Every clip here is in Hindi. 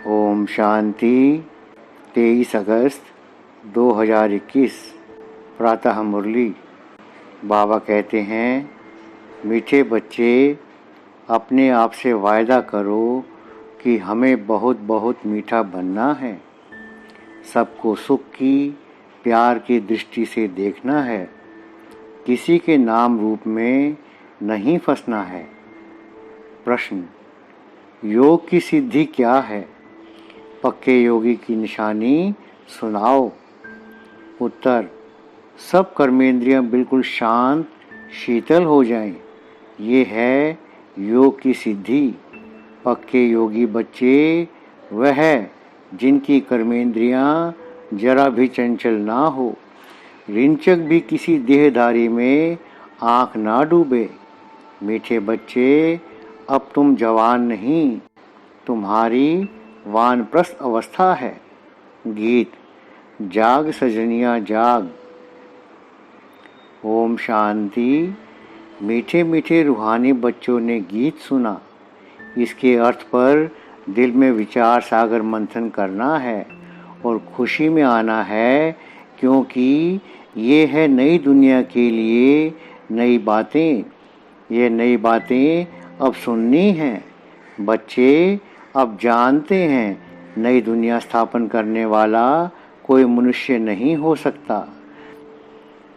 ओम शांति। 23 अगस्त 2021 प्रातः मुरली। बाबा कहते हैं, मीठे बच्चे, अपने आप से वायदा करो कि हमें बहुत बहुत मीठा बनना है। सबको सुख की, प्यार की दृष्टि से देखना है। किसी के नाम रूप में नहीं फंसना है। प्रश्न: योग की सिद्धि क्या है? पक्के योगी की निशानी सुनाओ। उत्तर: सब कर्मेंद्रियां बिल्कुल शांत शीतल हो जाएं। ये है योग की सिद्धि। पक्के योगी बच्चे वह है जिनकी कर्मेंद्रियां जरा भी चंचल ना हो। रिंचक भी किसी देहधारी में आंख ना डूबे। मीठे बच्चे, अब तुम जवान नहीं, तुम्हारी वानप्रस्थ अवस्था है। गीत: जाग सजनिया जाग। ओम शांति। मीठे मीठे रूहानी बच्चों ने गीत सुना। इसके अर्थ पर दिल में विचार सागर मंथन करना है और खुशी में आना है, क्योंकि ये है नई दुनिया के लिए नई बातें। ये नई बातें अब सुननी हैं। बच्चे अब जानते हैं, नई दुनिया स्थापन करने वाला कोई मनुष्य नहीं हो सकता।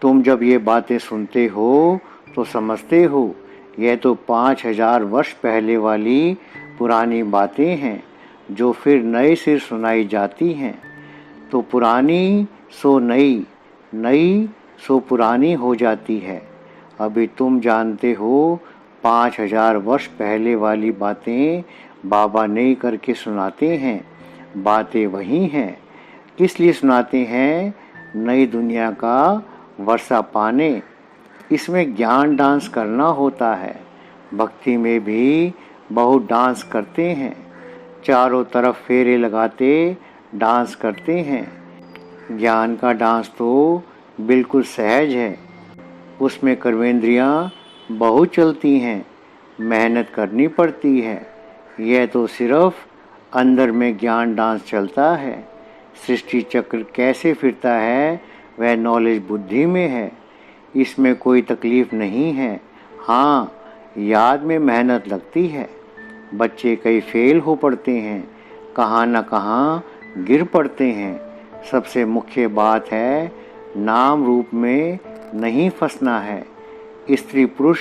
तुम जब ये बातें सुनते हो तो समझते हो, यह तो 5000 वर्ष पहले वाली पुरानी बातें हैं जो फिर नए सिर सुनाई जाती हैं। तो पुरानी सो नई, नई सो पुरानी हो जाती है। अभी तुम जानते हो, 5000 वर्ष पहले वाली बातें बाबा नहीं करके सुनाते हैं। बातें वही हैं। किस लिए सुनाते हैं? नई दुनिया का वर्षा पाने। इसमें ज्ञान डांस करना होता है। भक्ति में भी बहुत डांस करते हैं। चारों तरफ फेरे लगाते डांस करते हैं। ज्ञान का डांस तो बिल्कुल सहज है। उसमें कर्मेंद्रियां बहुत चलती हैं, मेहनत करनी पड़ती है। यह तो सिर्फ अंदर में ज्ञान डांस चलता है। सृष्टि चक्र कैसे फिरता है वह नॉलेज बुद्धि में है। इसमें कोई तकलीफ नहीं है। हाँ, याद में मेहनत लगती है। बच्चे कई फेल हो पड़ते हैं, कहाँ न कहाँ गिर पड़ते हैं। सबसे मुख्य बात है, नाम रूप में नहीं फंसना है। स्त्री पुरुष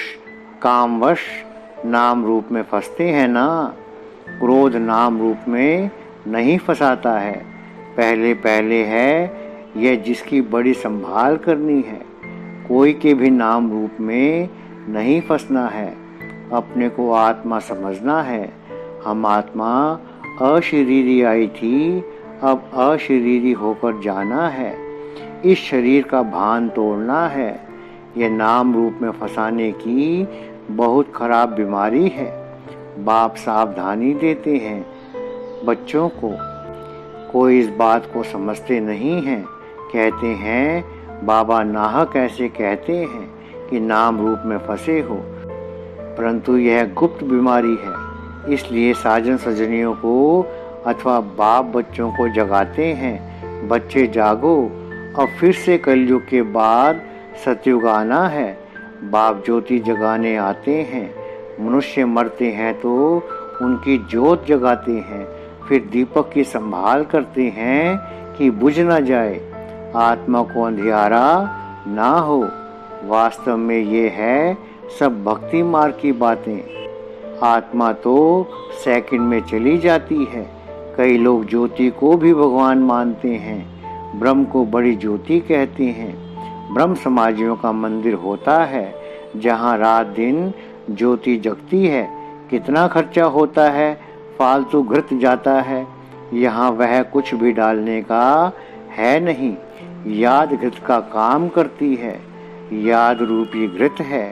कामवश नाम रूप में फंसते हैं ना। क्रोध नाम रूप में नहीं फंसाता है। पहले पहले है यह जिसकी बड़ी संभाल करनी है। कोई के भी नाम रूप में नहीं फंसना है। अपने को आत्मा समझना है। हम आत्मा अशरीरी आई थी, अब अशरीरी होकर जाना है। इस शरीर का भान तोड़ना है। यह नाम रूप में फंसाने की बहुत खराब बीमारी है। बाप सावधानी देते हैं बच्चों को। कोई इस बात को समझते नहीं हैं। कहते हैं, बाबा नाहक ऐसे कहते हैं कि नाम रूप में फंसे हो, परंतु यह गुप्त बीमारी है। इसलिए साजन सजनियों को अथवा बाप बच्चों को जगाते हैं, बच्चे जागो, अब फिर से कलयुग के बाद सतयुग आना है। बाप ज्योति जगाने आते हैं। मनुष्य मरते हैं तो उनकी ज्योत जगाते हैं, फिर दीपक की संभाल करते हैं कि बुझ न जाए, आत्मा को अंधियारा ना हो। वास्तव में ये है सब भक्ति मार्ग की बातें। आत्मा तो सेकंड में चली जाती है। कई लोग ज्योति को भी भगवान मानते हैं। ब्रह्म को बड़ी ज्योति कहते हैं। ब्रह्म समाजियों का मंदिर होता है जहाँ रात दिन ज्योति जगती है। कितना खर्चा होता है, फालतू घृत जाता है। यहाँ वह कुछ भी डालने का है नहीं। याद घृत का काम करती है। याद रूपी घृत है।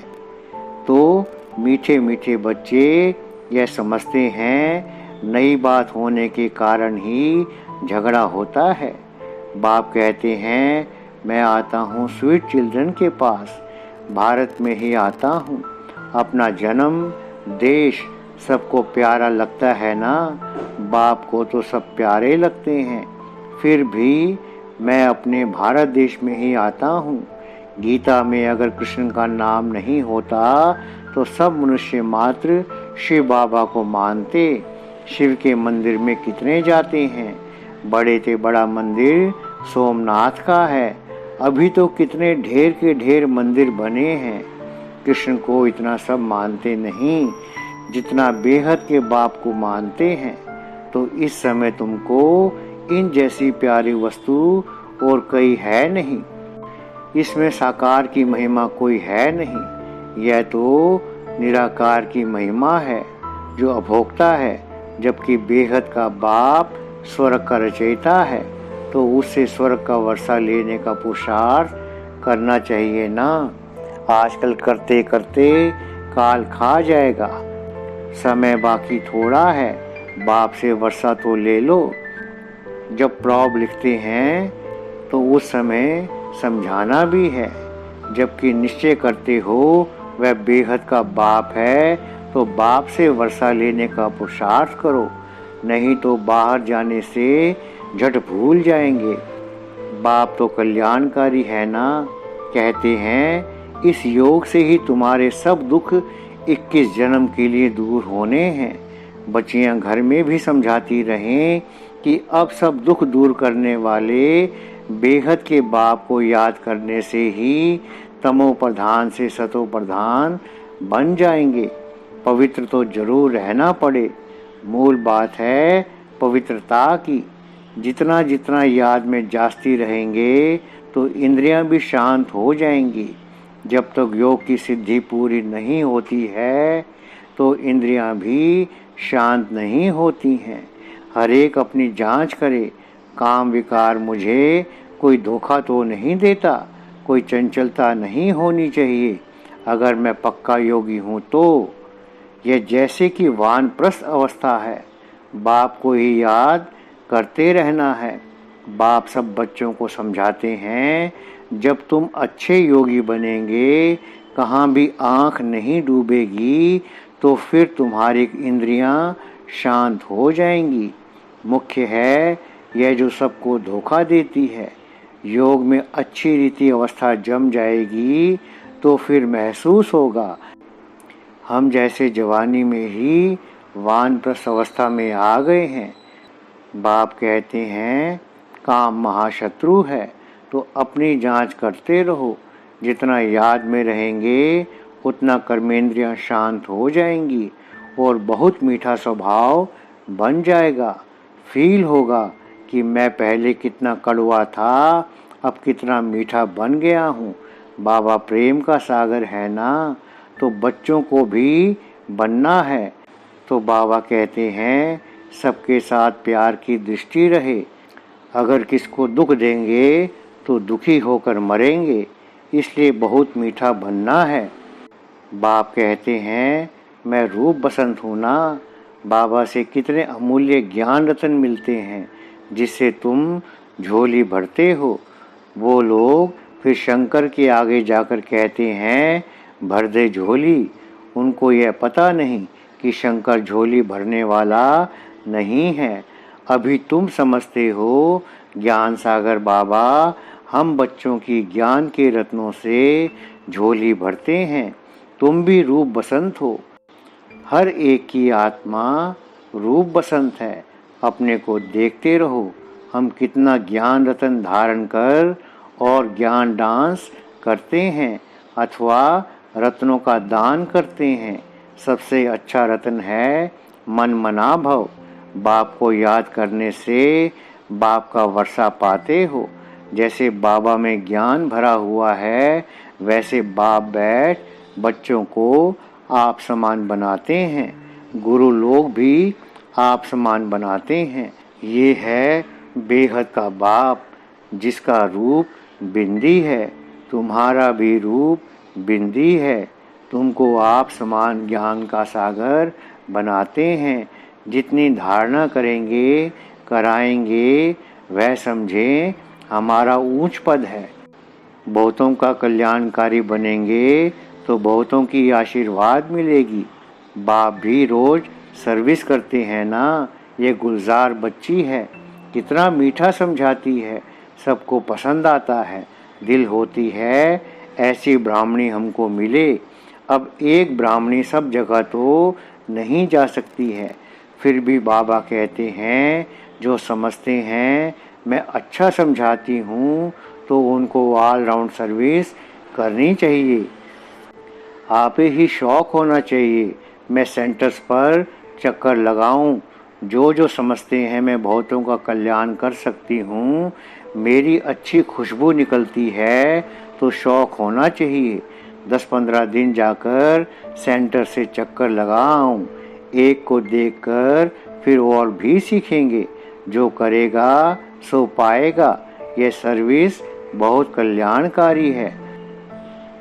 तो मीठे मीठे बच्चे यह समझते हैं, नई बात होने के कारण ही झगड़ा होता है। बाप कहते हैं, मैं आता हूँ स्वीट चिल्ड्रन के पास। भारत में ही आता हूँ। अपना जन्म, देश, सबको प्यारा लगता है ना, बाप को तो सब प्यारे लगते हैं। फिर भी मैं अपने भारत देश में ही आता हूँ। गीता में अगर कृष्ण का नाम नहीं होता तो सब मनुष्य मात्र शिव बाबा को मानते। शिव के मंदिर में कितने जाते हैं, बड़े से बड़ा मंदिर सोमनाथ का है। अभी तो कितने ढेर के ढेर मंदिर बने हैं। कृष्ण को इतना सब मानते नहीं जितना बेहद के बाप को मानते हैं। तो इस समय तुमको इन जैसी प्यारी वस्तु और कोई है नहीं। इसमें साकार की महिमा कोई है नहीं। यह तो निराकार की महिमा है जो अभोक्ता है। जबकि बेहद का बाप स्वर्ग का रचयिता है, तो उससे स्वर्ग का वर्षा लेने का पुरुषार्थ करना चाहिए ना। आजकल करते करते काल खा जाएगा। समय बाकी थोड़ा है, बाप से वर्षा तो ले लो। जब प्रॉब लिखते हैं तो उस समय समझाना भी है। जबकि निश्चय करते हो वह बेहद का बाप है, तो बाप से वर्षा लेने का पुरुषार्थ करो, नहीं तो बाहर जाने से झट भूल जाएंगे। बाप तो कल्याणकारी है ना। कहते हैं इस योग से ही तुम्हारे सब दुख 21 जन्म के लिए दूर होने हैं। बच्चियां घर में भी समझाती रहें कि अब सब दुख दूर करने वाले बेहद के बाप को याद करने से ही तमो प्रधान से सतो प्रधान बन जाएंगे। पवित्र तो जरूर रहना पड़े। मूल बात है पवित्रता की। जितना जितना याद में जास्ती रहेंगे तो इंद्रियां भी शांत हो जाएंगी। जब तक योग की सिद्धि पूरी नहीं होती है तो इंद्रियां भी शांत नहीं होती हैं। हर एक अपनी जांच करे। काम विकार मुझे कोई धोखा तो नहीं देता, कोई चंचलता नहीं होनी चाहिए। अगर मैं पक्का योगी हूँ तो यह जैसे कि वानप्रस्थ अवस्था है, बाप को ही याद करते रहना है। बाप सब बच्चों को समझाते हैं, जब तुम अच्छे योगी बनेंगे, कहाँ भी आँख नहीं डूबेगी, तो फिर तुम्हारी इंद्रियां शांत हो जाएंगी। मुख्य है यह जो सबको धोखा देती है। योग में अच्छी रीति अवस्था जम जाएगी तो फिर महसूस होगा हम जैसे जवानी में ही वानप्रस्थ अवस्था में आ गए हैं। बाप कहते हैं काम महाशत्रु है, तो अपनी जांच करते रहो। जितना याद में रहेंगे उतना कर्मेंद्रियां शांत हो जाएंगी और बहुत मीठा स्वभाव बन जाएगा। फील होगा कि मैं पहले कितना कड़वा था, अब कितना मीठा बन गया हूँ। बाबा प्रेम का सागर है ना, तो बच्चों को भी बनना है। तो बाबा कहते हैं सबके साथ प्यार की दृष्टि रहे। अगर किसको दुख देंगे तो दुखी होकर मरेंगे, इसलिए बहुत मीठा बनना है। बाप कहते हैं मैं रूप बसंत हूँ ना। बाबा से कितने अमूल्य ज्ञान रतन मिलते हैं जिससे तुम झोली भरते हो। वो लोग फिर शंकर के आगे जाकर कहते हैं भर दे झोली। उनको यह पता नहीं कि शंकर झोली भरने वाला नहीं है। अभी तुम समझते हो ज्ञान सागर बाबा हम बच्चों की ज्ञान के रत्नों से झोली भरते हैं। तुम भी रूप बसंत हो। हर एक की आत्मा रूप बसंत है। अपने को देखते रहो हम कितना ज्ञान रतन धारण कर और ज्ञान डांस करते हैं अथवा रत्नों का दान करते हैं। सबसे अच्छा रत्न है मन मना भव। बाप को याद करने से बाप का वर्षा पाते हो। जैसे बाबा में ज्ञान भरा हुआ है, वैसे बाप बैठ बच्चों को आप समान बनाते हैं। गुरु लोग भी आप समान बनाते हैं। ये है बेहद का बाप जिसका रूप बिंदी है। तुम्हारा भी रूप बिंदी है। तुमको आप समान ज्ञान का सागर बनाते हैं। जितनी धारणा करेंगे कराएंगे वह समझें हमारा ऊंच पद है। बहुतों का कल्याणकारी बनेंगे तो बहुतों की आशीर्वाद मिलेगी। बाप भी रोज सर्विस करते हैं ना। ये गुलजार बच्ची है, कितना मीठा समझाती है, सबको पसंद आता है। दिल होती है ऐसी ब्राह्मणी हमको मिले। अब एक ब्राह्मणी सब जगह तो नहीं जा सकती है, फिर भी बाबा कहते हैं जो समझते हैं मैं अच्छा समझाती हूँ तो उनको ऑल राउंड सर्विस करनी चाहिए। आप ही शौक़ होना चाहिए मैं सेंटर्स पर चक्कर लगाऊं। जो समझते हैं मैं बहुतों का कल्याण कर सकती हूँ, मेरी अच्छी खुशबू निकलती है तो शौक़ होना चाहिए 10-15 दिन जाकर सेंटर से चक्कर लगाऊं। एक को देखकर फिर और भी सीखेंगे, जो करेगा सो पाएगा। यह सर्विस बहुत कल्याणकारी है।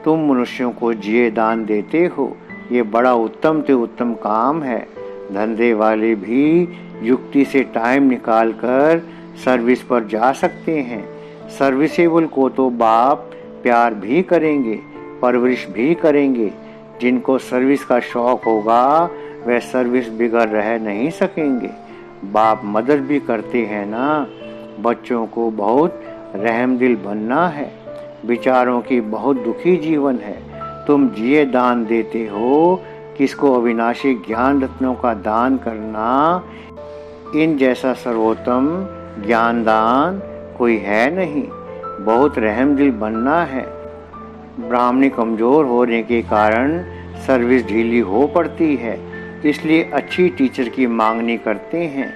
तुम मनुष्यों को जिए दान देते हो, ये बड़ा उत्तम से उत्तम काम है। धंधे वाले भी युक्ति से टाइम निकालकर सर्विस पर जा सकते हैं। सर्विसेबल को तो बाप प्यार भी करेंगे, परवरिश भी करेंगे। जिनको सर्विस का शौक होगा वह सर्विस बिगड़ रह नहीं सकेंगे। बाप मदद भी करते हैं ना। बच्चों को बहुत रहमदिल बनना है। विचारों की बहुत दुखी जीवन है। तुम जिए दान देते हो, किसको अविनाशी ज्ञान रत्नों का दान करना। इन जैसा सर्वोत्तम ज्ञान दान कोई है नहीं। बहुत रहमदिल बनना है। ब्राह्मणी कमज़ोर होने के कारण सर्विस ढीली हो पड़ती है, इसलिए अच्छी टीचर की मांगनी करते हैं।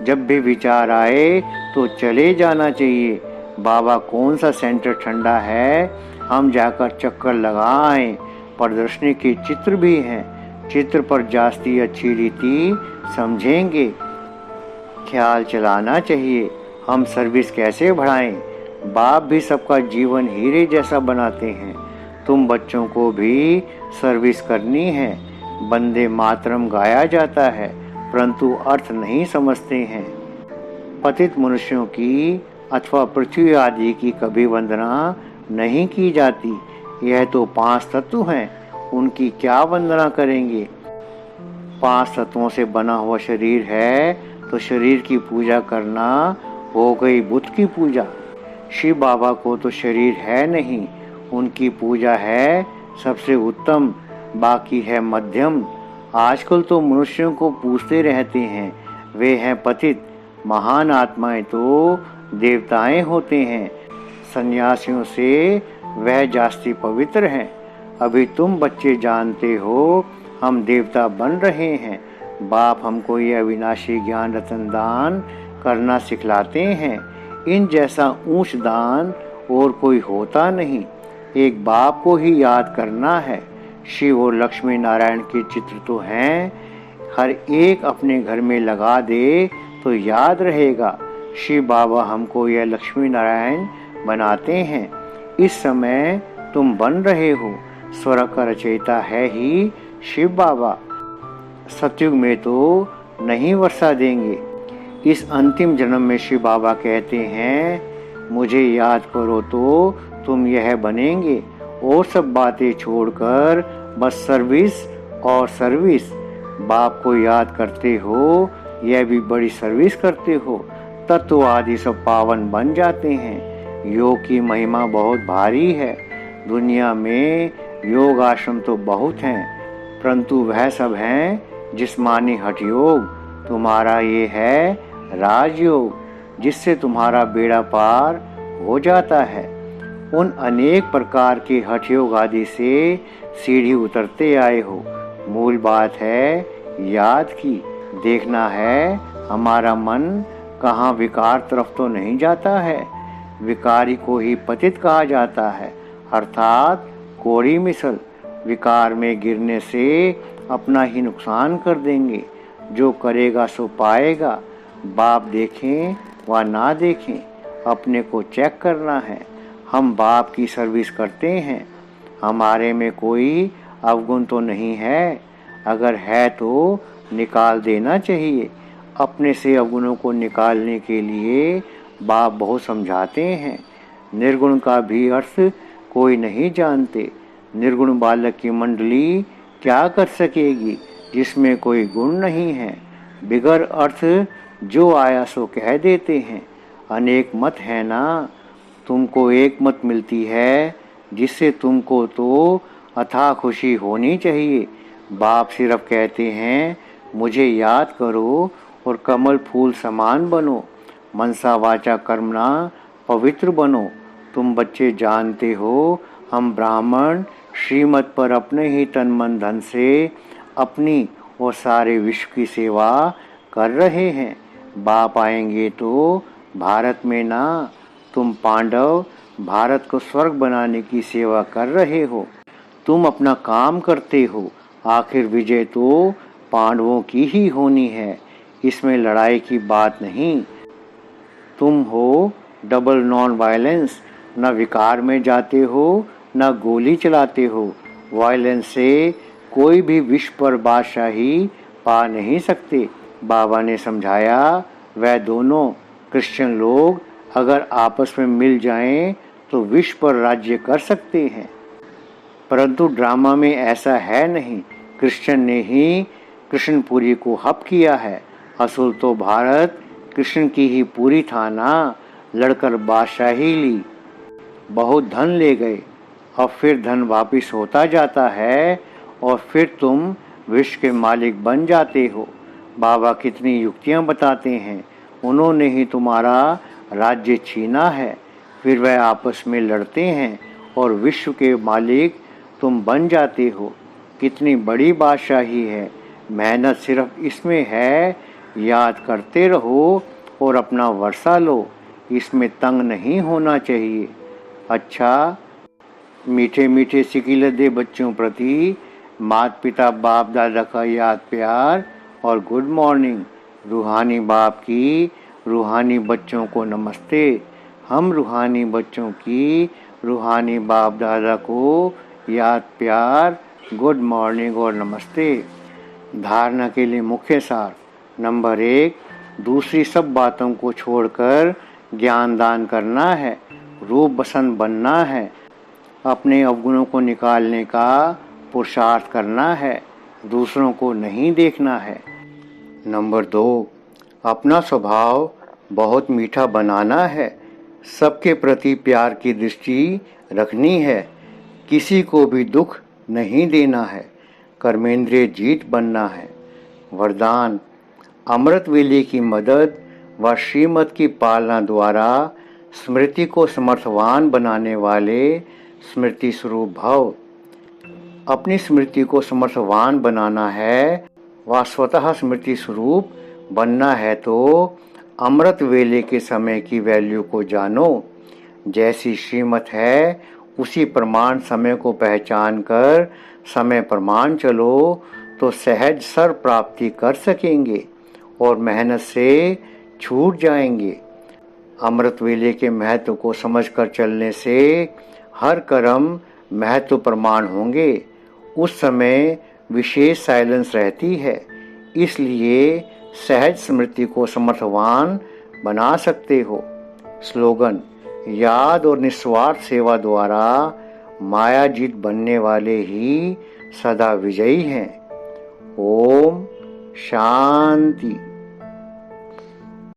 जब भी विचार आए तो चले जाना चाहिए। बाबा कौन सा सेंटर ठंडा है, हम जाकर चक्कर लगाएं। प्रदर्शनी के चित्र भी हैं, चित्र पर जास्ती अच्छी रीति समझेंगे। ख्याल चलाना चाहिए हम सर्विस कैसे बढ़ाएं। बाप भी सबका जीवन हीरे जैसा बनाते हैं। तुम बच्चों को भी सर्विस करनी है। वंदे मातरम गाया जाता है, परंतु अर्थ नहीं समझते हैं। पतित मनुष्यों की अथवा पृथ्वी आदि की कभी वंदना नहीं की जाती। यह तो 5 तत्व हैं, उनकी क्या वंदना करेंगे। 5 तत्वों से बना हुआ शरीर है तो शरीर की पूजा करना हो गई बुद्ध की पूजा। शिव बाबा को तो शरीर है नहीं, उनकी पूजा है सबसे उत्तम, बाकी है मध्यम। आजकल तो मनुष्यों को पूछते रहते हैं, वे हैं पतित। महान आत्माएं तो देवताएं होते हैं, सन्यासियों से वह जास्ती पवित्र हैं। अभी तुम बच्चे जानते हो हम देवता बन रहे हैं। बाप हमको यह अविनाशी ज्ञान रतन दान करना सिखलाते हैं। इन जैसा ऊंच दान और कोई होता नहीं। एक बाप को ही याद करना है। शिव और लक्ष्मी नारायण के चित्र तो हैं, हर एक अपने घर में लगा दे तो याद रहेगा। शिव बाबा हमको यह लक्ष्मी नारायण बनाते हैं। इस समय तुम बन रहे हो, स्वर्ग का रचयिता है ही शिव बाबा। सतयुग में तो नहीं वर्षा देंगे। इस अंतिम जन्म में शिव बाबा कहते हैं मुझे याद करो तो तुम यह बनेंगे। और सब बातें छोड़कर बस सर्विस और सर्विस। बाप को याद करते हो, यह भी बड़ी सर्विस करते हो। तत्व आदि सब पावन बन जाते हैं। योग की महिमा बहुत भारी है। दुनिया में योग आश्रम तो बहुत हैं, परंतु वह सब हैं जिस्मानी हठ योग। तुम्हारा ये है राजयोग, जिससे तुम्हारा बेड़ा पार हो जाता है। उन अनेक प्रकार के हठ योग आदि से सीढ़ी उतरते आए हो। मूल बात है याद की। देखना है हमारा मन कहाँ विकार तरफ तो नहीं जाता है। विकारी को ही पतित कहा जाता है, अर्थात कोड़ी मिसल। विकार में गिरने से अपना ही नुकसान कर देंगे। जो करेगा सो पाएगा। बाप देखें व ना देखें, अपने को चेक करना है। हम बाप की सर्विस करते हैं। हमारे में कोई अवगुण तो नहीं है, अगर है तो निकाल देना चाहिए। अपने से अवगुणों को निकालने के लिए बाप बहुत समझाते हैं। निर्गुण का भी अर्थ कोई नहीं जानते। निर्गुण बालक की मंडली क्या कर सकेगी। जिसमें कोई गुण नहीं है। बिगर अर्थ जो आया सो कह देते हैं। अनेक मत है ना, तुमको एक मत मिलती है, जिससे तुमको तो अथाह खुशी होनी चाहिए। बाप सिर्फ कहते हैं मुझे याद करो और कमल फूल समान बनो, मनसा वाचा कर्मणा पवित्र बनो। तुम बच्चे जानते हो हम ब्राह्मण श्रीमत पर अपने ही तन मन धन से अपनी और सारे विश्व की सेवा कर रहे हैं। बाप आएंगे तो भारत में ना, तुम पांडव भारत को स्वर्ग बनाने की सेवा कर रहे हो। तुम अपना काम करते हो, आखिर विजय तो पांडवों की ही होनी है, इसमें लड़ाई की बात नहीं। तुम हो डबल नॉन वायलेंस, न विकार में जाते हो न गोली चलाते हो। वायलेंस से कोई भी विश्व पर बादशाही पा नहीं सकते। बाबा ने समझाया वह दोनों क्रिश्चियन लोग अगर आपस में मिल जाएं तो विश्व पर राज्य कर सकते हैं, परंतु ड्रामा में ऐसा है नहीं। कृष्ण ने ही कृष्णपुरी को हप किया है। असूल तो भारत कृष्ण की ही पूरी था ना, लड़कर बादशाही ली, बहुत धन ले गए। अब फिर धन वापिस होता जाता है और फिर तुम विश्व के मालिक बन जाते हो। बाबा कितनी युक्तियां बताते हैं। उन्होंने ही तुम्हारा राज्य छीना है, फिर वह आपस में लड़ते हैं और विश्व के मालिक तुम बन जाते हो। कितनी बड़ी बादशाही है। मेहनत सिर्फ इसमें है, याद करते रहो और अपना वर्षा लो, इसमें तंग नहीं होना चाहिए। अच्छा, मीठे मीठे सिकिलदे बच्चों प्रति माता पिता बाप दादा का याद प्यार और गुड मॉर्निंग। रूहानी बाप की रूहानी बच्चों को नमस्ते। हम रूहानी बच्चों की रूहानी बाप दादा को याद प्यार, गुड मॉर्निंग और नमस्ते। धारणा के लिए मुख्य सार। नंबर 1, दूसरी सब बातों को छोड़कर ज्ञान दान करना है, रूप बसंत बनना है, अपने अवगुणों को निकालने का पुरुषार्थ करना है, दूसरों को नहीं देखना है। नंबर 2, अपना स्वभाव बहुत मीठा बनाना है, सबके प्रति प्यार की दृष्टि रखनी है, किसी को भी दुख नहीं देना है, कर्मेंद्रिय जीत बनना है। वरदान, अमृत वेले की मदद व श्रीमत की पालना द्वारा स्मृति को समर्थवान बनाने वाले स्मृति स्वरूप भव। अपनी स्मृति को समर्थवान बनाना है व स्वतः स्मृति स्वरूप बनना है तो अमृत वेले के समय की वैल्यू को जानो। जैसी श्रीमत है उसी प्रमाण समय को पहचान कर समय प्रमाण चलो तो सहज सर प्राप्ति कर सकेंगे और मेहनत से छूट जाएंगे। अमृत वेले के महत्व को समझकर चलने से हर कर्म महत्व प्रमाण होंगे। उस समय विशेष साइलेंस रहती है, इसलिए सहज स्मृति को समर्थवान बना सकते हो। स्लोगन, याद और निस्वार्थ सेवा द्वारा मायाजीत बनने वाले ही सदा विजयी हैं। ओम शांति।